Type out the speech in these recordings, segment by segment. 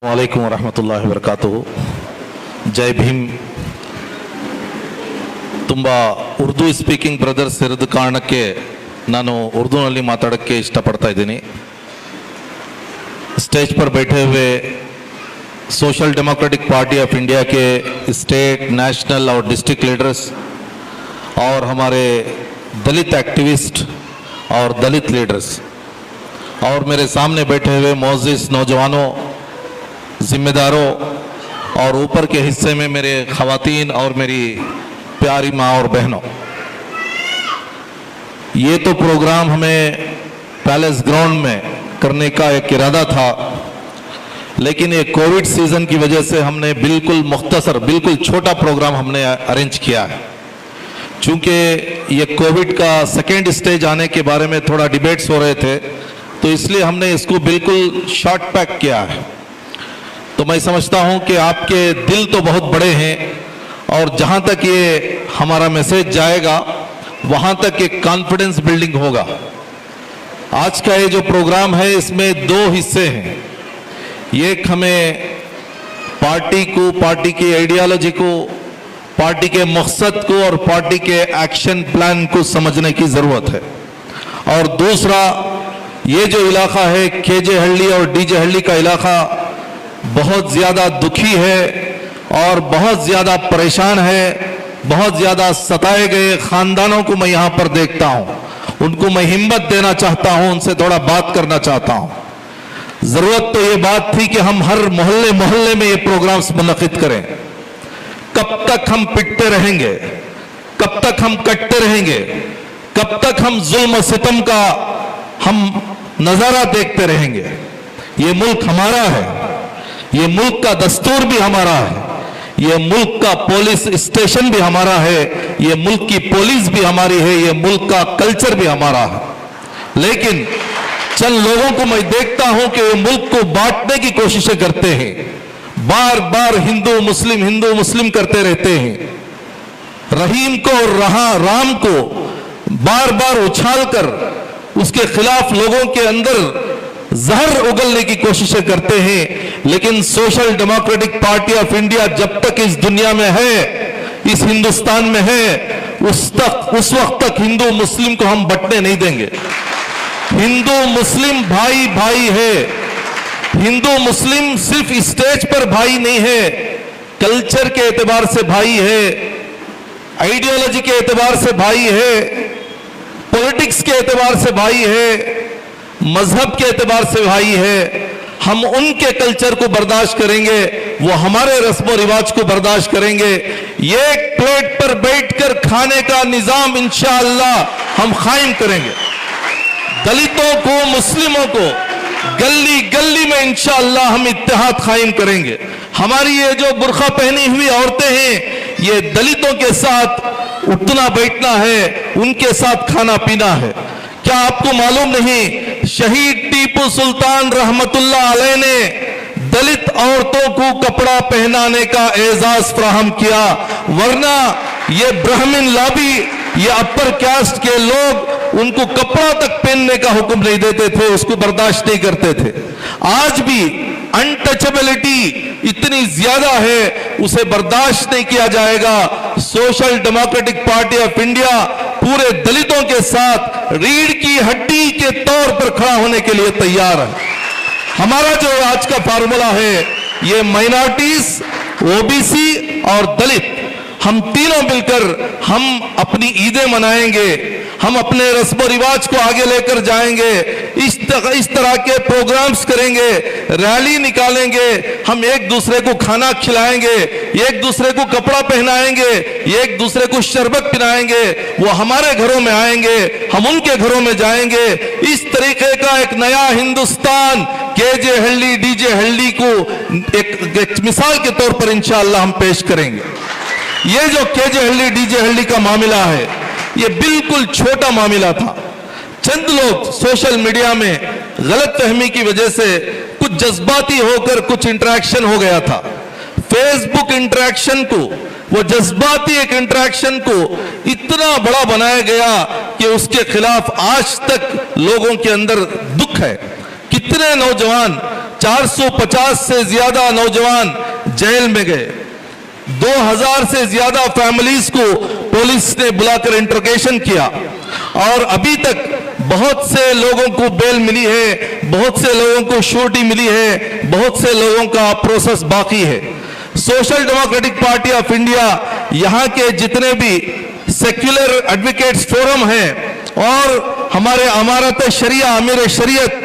वालेकुम वरहमतुल्लाहि वबरकातुहु। ಜೈ ಭೀಮ್। ತುಂಬ ಉರ್ದು ಸ್ಪೀಕಿಂಗ್ ಬ್ರದರ್ಸ್ ಇರೋದು ಕಾರಣಕ್ಕೆ ನಾನು ಉರ್ದುನಲ್ಲಿ ಮಾತಾಡೋಕ್ಕೆ ಇಷ್ಟಪಡ್ತಾ ಇದ್ದೀನಿ। स्टेज पर बैठे हुए social Democratic Party of India के स्टेट, नेशनल और डिस्ट्रिक्ट लीडर्स और हमारे दलित एक्टिविस्ट और दलित लीडर्स और मेरे सामने बैठे हुए मोअज़्ज़िज़ नौजवानों, जिम्मेदारों और ऊपर के हिस्से में मेरे ख़वातीन और मेरी प्यारी माँ और बहनों, ये तो प्रोग्राम हमें पैलेस ग्राउंड में करने का एक इरादा था, लेकिन ये कोविड सीज़न की वजह से हमने बिल्कुल मुख्तसर, बिल्कुल छोटा प्रोग्राम हमने अरेंज किया है। चूँकि ये कोविड का सेकेंड स्टेज आने के बारे में थोड़ा डिबेट्स हो रहे थे, तो इसलिए हमने इसको बिल्कुल शॉर्ट पैक किया है। तो मैं समझता हूँ कि आपके दिल तो बहुत बड़े हैं और जहाँ तक ये हमारा मैसेज जाएगा वहाँ तक एक कॉन्फिडेंस बिल्डिंग होगा। आज का ये जो प्रोग्राम है इसमें दो हिस्से हैं। एक हमें पार्टी को, पार्टी की आइडियोलॉजी को, पार्टी के मकसद को और पार्टी के एक्शन प्लान को समझने की ज़रूरत है, और दूसरा ये जो इलाका है केजे हल्ली और डीजे हल्ली का इलाका बहुत ज़्यादा दुखी है और बहुत ज़्यादा परेशान है। बहुत ज़्यादा सताए गए ख़ानदानों को मैं यहाँ पर देखता हूँ, उनको मैं हिम्मत देना चाहता हूँ, उनसे थोड़ा बात करना चाहता हूँ। ज़रूरत तो ये बात थी कि हम हर मोहल्ले मोहल्ले में ये प्रोग्राम्स मुनक़िद करें। कब तक हम पिटते रहेंगे, कब तक हम कटते रहेंगे, कब तक हम जुल्म सितम का हम नज़ारा देखते रहेंगे। ये मुल्क हमारा है, ये मुल्क का दस्तूर भी हमारा है, ये मुल्क का पुलिस स्टेशन भी हमारा है, ये मुल्क की पुलिस भी हमारी है, ये मुल्क का कल्चर भी हमारा है। लेकिन चंद लोगों को मैं देखता हूं कि ये मुल्क को बांटने की कोशिशें करते हैं, बार बार हिंदू मुस्लिम करते रहते हैं। रहीम को और राम को बार बार उछाल कर उसके खिलाफ लोगों के अंदर जहर उगलने की कोशिशें करते हैं। लेकिन social Democratic Party of India जब तक इस दुनिया में है, इस हिंदुस्तान में है, उस वक्त तक हिंदू मुस्लिम को हम बंटने नहीं देंगे। हिंदू मुस्लिम भाई भाई है। हिंदू मुस्लिम सिर्फ स्टेज पर भाई नहीं है, कल्चर के एतबार से भाई है, आइडियोलॉजी के एतबार से भाई है, पॉलिटिक्स के एतबार से भाई है, मजहब के एतबार से भाई है। हम उनके कल्चर को बर्दाश्त करेंगे, वो हमारे रस्म और रिवाज को बर्दाश्त करेंगे। ये प्लेट पर बैठकर खाने का निजाम इंशाअल्लाह हम कायम करेंगे। दलितों को, मुस्लिमों को गली गली में इंशाअल्लाह हम इत्तेहाद कायम करेंगे। हमारी ये जो बुर्खा पहनी हुई औरतें हैं, ये दलितों के साथ उठना बैठना है, उनके साथ खाना पीना है। क्या आपको मालूम नहीं, शहीद टीपू सुल्तान रहमतुल्लाह अलैह ने दलित औरतों को कपड़ा पहनाने का एजाज फराहम किया, वरना ये ब्राह्मण लॉबी, ये अपर कास्ट के लोग उनको कपड़ा तक पहनने का हुक्म नहीं देते थे, उसको बर्दाश्त नहीं करते थे। आज भी अनटचेबिलिटी इतनी ज्यादा है, उसे बर्दाश्त नहीं किया जाएगा। Social Democratic Party of India पूरे दलितों के साथ रीढ़ की हड्डी के तौर पर खड़ा होने के लिए तैयार है। हमारा जो आज का फार्मूला है, ये माइनॉरिटीज, ओबीसी और दलित, हम तीनों मिलकर हम अपनी ईदें मनाएंगे, हम अपने रस्म रिवाज को आगे लेकर जाएंगे, इस तरह के प्रोग्राम्स करेंगे, रैली निकालेंगे, हम एक दूसरे को खाना खिलाएंगे, एक दूसरे को कपड़ा पहनाएंगे, एक दूसरे को शरबत पिलाएंगे। वो हमारे घरों में आएंगे, हम उनके घरों में जाएंगे। इस तरीके का एक नया हिंदुस्तान केजे हल्ली डीजे हल्ली को एक मिसाल के तौर पर इंशाअल्लाह हम पेश करेंगे। ये जो केजे हल्ली डीजे हल्ली का मामला है, ये बिल्कुल छोटा मामला था। चंद लोग सोशल मीडिया में गलतफहमी की वजह से कुछ जज्बाती होकर कुछ इंटरेक्शन हो गया था। फेसबुक इंटरेक्शन को, वो जज्बाती एक इंटरेक्शन को इतना बड़ा बनाया गया कि उसके खिलाफ आज तक लोगों के अंदर दुख है। कितने नौजवान 450 से ज्यादा नौजवान जेल में गए, 2000 से ज्यादा फैमिलीज को पुलिस ने बुलाकर इंटरोगेशन किया और अभी तक बहुत से लोगों को बेल मिली है, बहुत से लोगों को श्योरिटी मिली है, बहुत से लोगों का प्रोसेस बाकी है। Social Democratic Party of India यहाँ के जितने भी सेक्युलर एडवोकेट्स फोरम हैं और हमारे अमारत शरिया अमीर शरीयत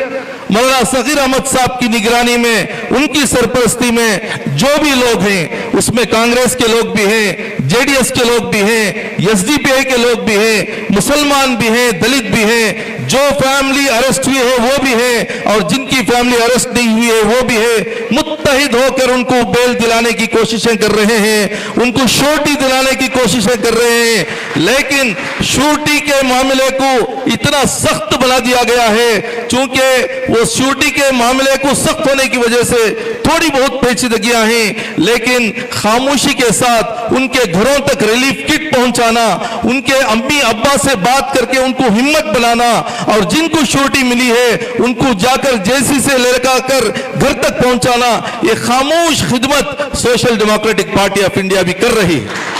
मौलाना सगीर अहमद साहब की निगरानी में, उनकी सरपरस्ती में जो भी लोग हैं, उसमें कांग्रेस के लोग भी हैं, जेडीएस के लोग भी हैं, एसडीपीआई के लोग भी हैं, मुसलमान भी हैं, दलित भी हैं, जो फैमिली अरेस्ट हुई है वो भी है और जिनकी फैमिली अरेस्ट नहीं हुई है वो भी है, मुत्तहिद होकर उनको बेल दिलाने की कोशिशें कर रहे हैं, उनको श्योरिटी दिलाने की कोशिशें कर रहे हैं। लेकिन श्योरिटी के मामले को इतना सख्त बना दिया गया है, चूंकि वो श्योरिटी के मामले को सख्त होने की वजह से थोड़ी बहुत पेचीदगियां हैं, लेकिन खामोशी के साथ उनके घरों तक रिलीफ किट पहुंचाना, उनके अम्मी अब्बा से बात करके उनको हिम्मत बनाना और जिनको श्योरिटी मिली है उनको जाकर जेसी से लेकर घर तक पहुंचाना, ये खामोश खिदमत social Democratic Party of India भी कर रही है।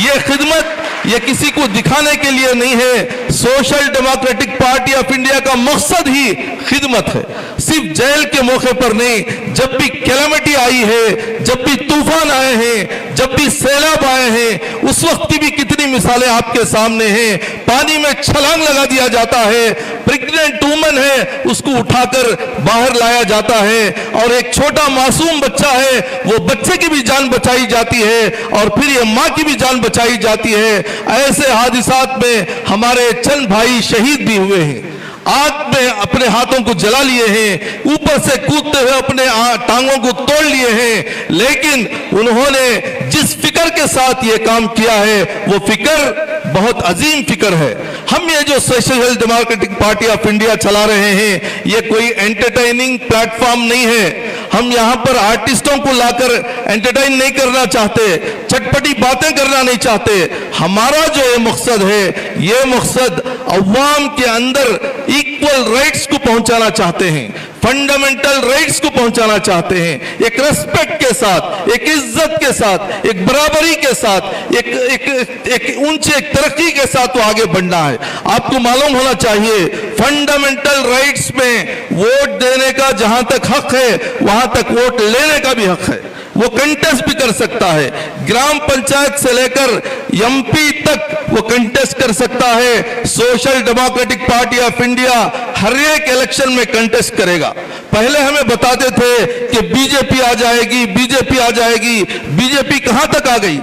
ये खिदमत ये किसी को दिखाने के लिए नहीं है। Social Democratic Party of India का मकसद ही खिदमत है, सिर्फ जेल के मौके पर नहीं, जब भी कैलेमिटी आई है, जब भी तूफान आए हैं, जब भी सैलाब आए हैं, उस वक्त की भी कितनी मिसालें आपके सामने हैं। पानी में छलांग लगा दिया जाता है, प्रेग्नेंट वुमन है उसको उठाकर बाहर लाया जाता है और एक छोटा मासूम बच्चा है, वो बच्चे की भी जान बचाई जाती है और फिर ये माँ की भी जान बचाई जाती है। ऐसे हादिसात में हमारे चंद भाई शहीद भी हुए हैं, आग में अपने हाथों को जला लिए हैं, ऊपर से कूदते हुए अपने टांगों को तोड़ लिए हैं, लेकिन उन्होंने जिस फिक्र के साथ ये काम किया है वो फिक्र बहुत अजीम फिक्र है। हम ये जो social Democratic Party of India चला रहे हैं ये कोई एंटरटेनिंग प्लेटफॉर्म नहीं है। हम यहाँ पर आर्टिस्टों को लाकर एंटरटेन नहीं करना चाहते, चटपटी बातें करना नहीं चाहते। हमारा जो ये मकसद है, ये मकसद अवाम के अंदर इक्वल राइट्स को पहुंचाना चाहते हैं, फंडामेंटल राइट्स को पहुंचाना चाहते हैं, एक रेस्पेक्ट के साथ, एक इज्जत के साथ, एक बराबरी के साथ, एक ऊंचे तरक्की के साथ तो आगे बढ़ना है। आपको मालूम होना चाहिए फंडामेंटल राइट्स में वोट देने का जहां तक हक है वहां तक वोट लेने का भी हक है। वो कंटेस्ट भी कर सकता है, ग्राम पंचायत से लेकर एमपी तक वो कंटेस्ट कर सकता है। Social Democratic Party of India हर एक इलेक्शन में कंटेस्ट करेगा। पहले हमें बताते थे कि बीजेपी आ जाएगी, बीजेपी आ जाएगी, बीजेपी कहां तक आ गई?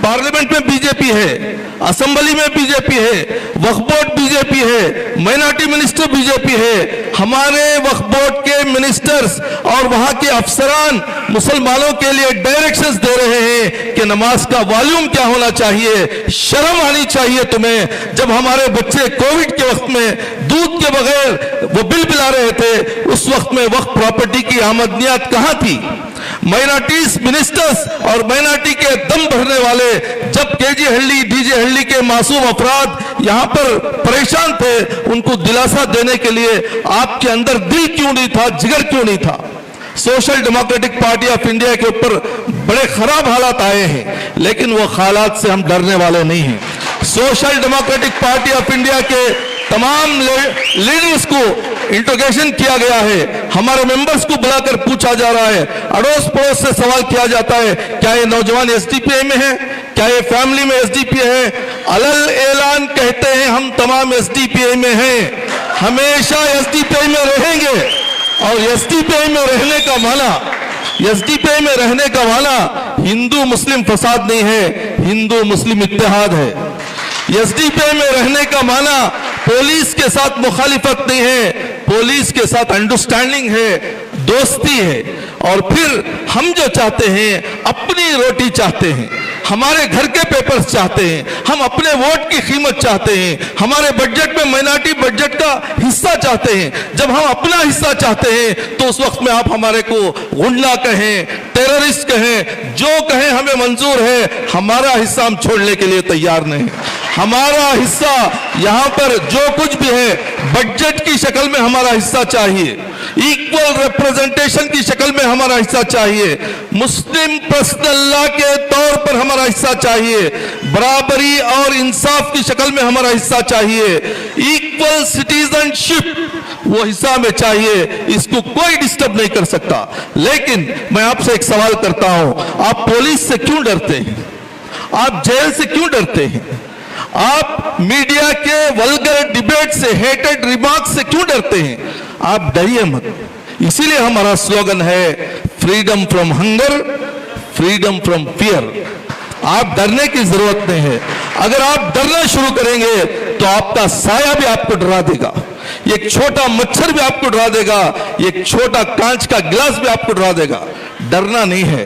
पार्लियामेंट में बीजेपी है, असेंबली में बीजेपी है, वक्फ बोर्ड बीजेपी है, माइनॉरिटी मिनिस्टर बीजेपी है। हमारे वक्फ बोर्ड के मिनिस्टर्स और वहां के अफसरान मुसलमानों के लिए डायरेक्शंस दे रहे हैं कि नमाज का वॉल्यूम क्या होना चाहिए। शर्म आनी चाहिए तुम्हें। जब हमारे बच्चे कोविड के वक्त में दूध के बगैर वो बिल बिला रहे थे, उस वक्त में वक्फ प्रॉपर्टी की आमदनियात कहां थी? माइनॉरिटीज मिनिस्टर्स और माइनॉरिटी के दम भरने वाले जब केजी हल्ली डीजे हल्ली के मासूम अफराद यहां पर परेशान थे, उनको दिलासा देने के लिए आपके अंदर दिल क्यों नहीं था, जिगर क्यों नहीं था? Social Democratic Party of India के ऊपर बड़े खराब हालात आए हैं, लेकिन वो हालात से हम डरने वाले नहीं हैं। Social Democratic Party of India के तमाम लीडर्स को इंट्रोगेशन किया गया है, हमारे मेंबर्स को बुलाकर पूछा जा रहा है, अड़ोस पड़ोस से सवाल किया जाता है, क्या ये नौजवान एसडीपीआई में है, क्या ये फैमिली में एसडीपीआई है? अलल ऐलान कहते हैं हम तमाम एसडीपीआई में हैं, हमेशा एसडीपीआई में रहेंगे। और एसडीपीआई में रहने का माना, एसडीपीआई में रहने का माना हिंदू मुस्लिम फसाद नहीं है, हिंदू मुस्लिम इत्तेहाद है। एसडीपीआई में रहने का माना पुलिस के साथ मुखालिफत नहीं है, पुलिस के साथ अंडरस्टैंडिंग है, दोस्ती है। और फिर हम जो चाहते हैं, अपनी रोटी चाहते हैं, हमारे घर के पेपर्स चाहते हैं, हम अपने वोट की कीमत चाहते हैं, हमारे बजट में माइनॉरिटी बजट का हिस्सा चाहते हैं। जब हम अपना हिस्सा चाहते हैं तो उस वक्त में आप हमारे को गुंडा कहें, टेररिस्ट कहें, जो कहें हमें मंजूर है, हमारा हिस्सा हम छोड़ने के लिए तैयार नहीं। हमारा हिस्सा यहाँ पर जो कुछ भी है बजट की शक्ल में हमारा हिस्सा चाहिए। इक्वल रिप्रेजेंटेशन की शक्ल में हमारा हिस्सा चाहिए, मुस्लिम पर्सनल लॉ के तौर पर हमारा हिस्सा चाहिए, बराबरी और इंसाफ की शक्ल में हमारा हिस्सा चाहिए, इक्वल सिटीजनशिप वो हिस्सा में चाहिए। इसको कोई डिस्टर्ब नहीं कर सकता। लेकिन मैं आपसे एक सवाल करता हूं, आप पुलिस से क्यों डरते हैं? आप जेल से क्यों डरते हैं? आप मीडिया के वल्गर डिबेट से, हेटेड रिमार्क से क्यों डरते हैं? आप डरिए मत। इसीलिए हमारा स्लोगन है freedom from hunger, freedom from fear. आप डरने की जरूरत नहीं है। अगर आप डरना शुरू करेंगे तो आपका साया भी आपको डरा देगा, एक छोटा मच्छर भी आपको डरा देगा, एक छोटा कांच का गिलास भी आपको डरा देगा। डरना नहीं है।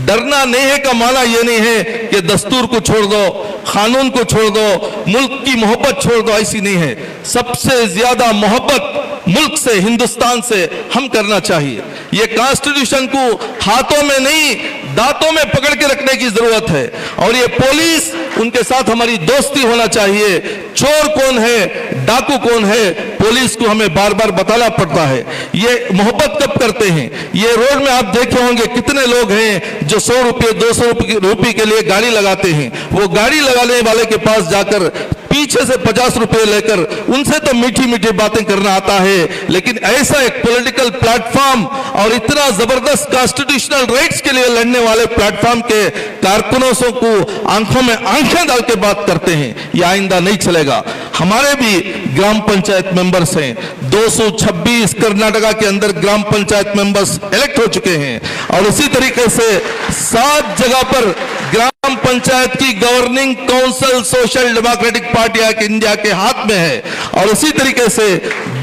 डरना नहीं है का माना यह नहीं है कि दस्तूर को छोड़ दो, कानून को छोड़ दो, मुल्क की मोहब्बत छोड़ दो, ऐसी नहीं है। सबसे ज्यादा मोहब्बत मुल्क से, हिंदुस्तान से हम करना चाहिए। ये कॉन्स्टिट्यूशन को हाथों में नहीं दांतों में पकड़ के रखने की जरूरत है। और ये पुलिस, उनके साथ हमारी दोस्ती होना चाहिए। चोर कौन है, डाकू कौन है, पुलिस को हमें बार बार बताना पड़ता है। ये मोहब्बत कब करते हैं? ये रोड में आप देखे होंगे कितने लोग हैं जो 100 रुपये 200 रुपये के लिए गाड़ी लगाते हैं। वो गाड़ी लगाने वाले के पास जाकर पीछे से 50 रुपए लेकर उनसे तो मीठी मीठी बातें करना आता है, लेकिन ऐसा एक पॉलिटिकल प्लेटफॉर्म और इतना जबरदस्त कॉन्स्टिट्यूशनल राइट्स के लिए लड़ने वाले प्लेटफॉर्म के कारकुनों को आंखों में आंखें डाल के बात करते हैं, यह आइंदा नहीं चलेगा। हमारे भी ग्राम पंचायत मेंबर्स हैं, 226 कर्नाटका के अंदर ग्राम पंचायत मेंबर्स इलेक्ट हो चुके हैं। और इसी तरीके से 7 जगह पर ग्राम पंचायत की governing council social Democratic party India के हाथ में है। और इसी तरीके से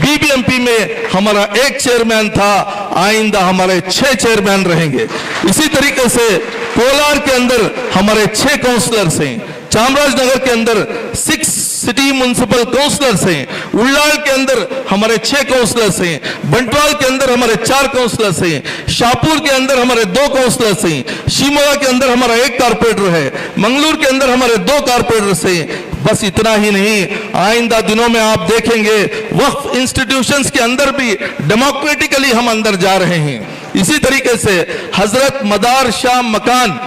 बीबीएमपी में हमारा 1 चेयरमैन था, आइंदा हमारे 6 चेयरमैन रहेंगे। इसी तरीके से कोलार के अंदर हमारे 6 काउंसलर्स हैं, चामराजनगर के अंदर 6 सिटी म्युनिसिपल काउंसलर्स हैं, उल्लाल के अंदर हमारे 6 काउंसलर्स हैं, बंटवाल के अंदर हमारे 4 काउंसलर्स हैं, शाहपुर के अंदर हमारे 2 काउंसलर्स हैं, शिमोगा के अंदर हमारा 1 कारपोरेटर है, मंगलूर के अंदर हमारे 2 कारपोरेटर्स हैं। बस इतना ही नहीं, आइंदा दिनों में आप देखेंगे वक्फ इंस्टीट्यूशंस के अंदर भी डेमोक्रेटिकली हम अंदर जा रहे हैं। इसी तरीके से हजरत मदार शाह मकान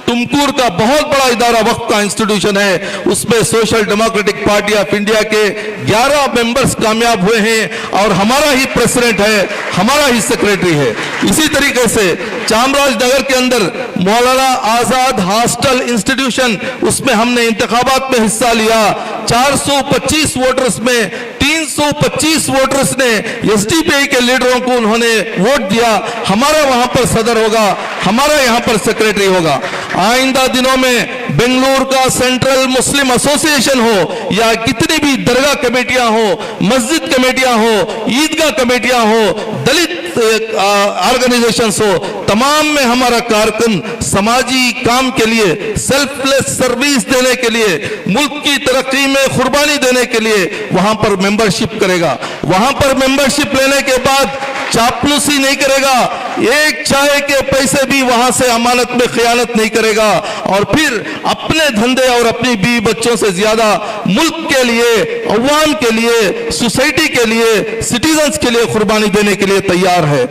तुमकुर का बहुत बड़ा इदारा वक्फ का इंस्टीट्यूशन है, उसमें social Democratic Party of India के 11 मेंबर्स कामयाब हुए हैं और हमारा ही प्रेसिडेंट है, हमारा ही सेक्रेटरी है। इसी तरीके से चामराजनगर के अंदर मौलाना आजाद हॉस्टल इंस्टीट्यूशन, उसमें हमने इंतखाबात में हिस्सा लिया। 425 वोटर्स में 325 वोटर्स ने एसडीपीआई के लीडरों को उन्होंने वोट दिया। हमारा वहां पर सदर होगा, हमारा यहां पर सेक्रेटरी होगा। आइंदा दिनों में बेंगलुरु का सेंट्रल मुस्लिम एसोसिएशन हो या कितनी भी दरगाह कमेटियां हो, मस्जिद कमेटियां हो, ईदगाह कमेटियां हो, दलित ऑर्गेनाइजेशंस हो, तमाम में हमारा कारकुन समाजी काम के लिए, सेल्फलेस सर्विस देने के लिए, मुल्क की तरक्की में कुर्बानी देने के लिए वहां पर मेंबरशिप करेगा। वहां पर मेंबरशिप लेने के बाद चापलूसी नहीं करेगा, एक चाय के पैसे भी वहां से अमानत में खयानत नहीं करेगा, और फिर अपने धंधे और अपनी बीवी बच्चों से ज्यादा मुल्क के लिए, अवाम के लिए, सोसाइटी के लिए, सिटीजन्स के लिए कुर्बानी देने के लिए तैयार है।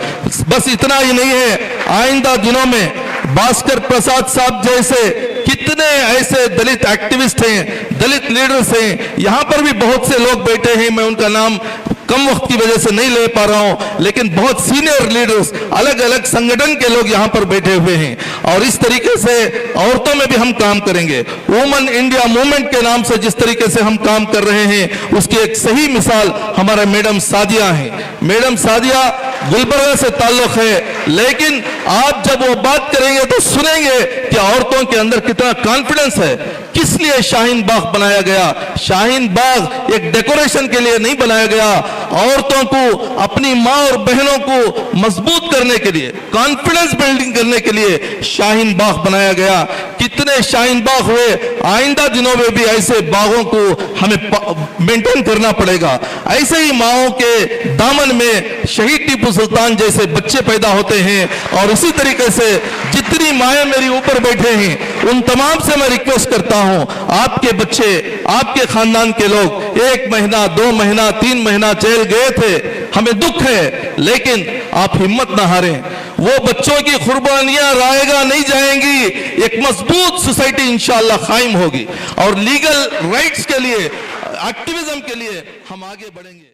बस इतना ही नहीं है, आइंदा दिनों में भास्कर प्रसाद साहब जैसे कितने ऐसे दलित एक्टिविस्ट हैं, दलित लीडर्स हैं, यहां पर भी बहुत से लोग बैठे हैं, मैं उनका नाम कम वक्त की वजह से नहीं ले पा रहा हूं, लेकिन बहुत सीनियर लीडर्स, अलग अलग संगठन के लोग यहां पर बैठे हुए हैं। और इस तरीके से औरतों में भी हम काम करेंगे। वुमेन इंडिया मूवमेंट के नाम से जिस तरीके से हम काम कर रहे हैं, उसकी एक सही मिसाल हमारा मैडम सादिया है। मैडम सादिया गुलबर्गा से ताल्लुक है, लेकिन आप जब वो बात करेंगे तो सुनेंगे कि औरतों के अंदर कितना कॉन्फिडेंस है। किस लिए शाहीन बाग बनाया गया? शाहीन बाग एक डेकोरेशन के लिए नहीं बनाया गया, औरतों को, अपनी माँ और बहनों को मजबूत करने के लिए, कॉन्फिडेंस बिल्डिंग करने के लिए शाहीन बाग बनाया गया। कितने शाहीन बाग हुए, आइंदा दिनों में भी ऐसे बागों को हमें मेंटेन करना पड़ेगा। ऐसे ही माओं के दामन में शहीद टीपू सुल्तान जैसे बच्चे पैदा होते हैं, और इसी तरीके से जितनी माएं मेरी ऊपर बैठे हैं उन तमाम से मैं रिक्वेस्ट करता हूं, आपके बच्चे, आपके खानदान के लोग 1 महीना, 2 महीना, 3 महीना जेल गए थे, हमें दुख है, लेकिन आप हिम्मत ना हारें। वो बच्चों की कुर्बानियां रायगा नहीं जाएंगी, एक मजबूत सोसाइटी इंशाअल्लाह कायम होगी और लीगल राइट्स के लिए, एक्टिविज्म के लिए हम आगे बढ़ेंगे।